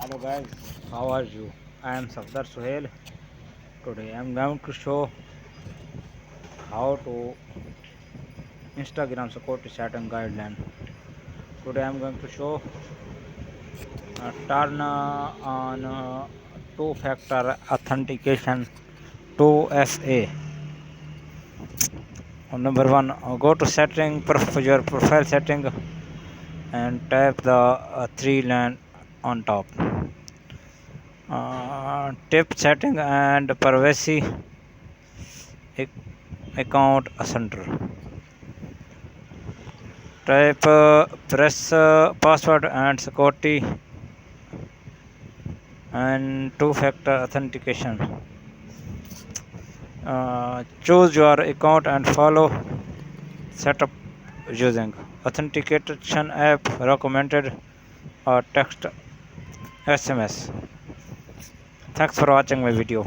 Hello guys, how are you? I am Safdar Suhail. Today I am going to show how to Instagram security setting guideline. Today I am going to show turn on two-factor authentication 2FA. Number one, go to setting, your profile setting, and tap the three line on top. Tip setting and privacy account center. Type press password and security and two-factor authentication. Choose your account and follow setup using authentication app recommended or text SMS. Thanks for watching my video.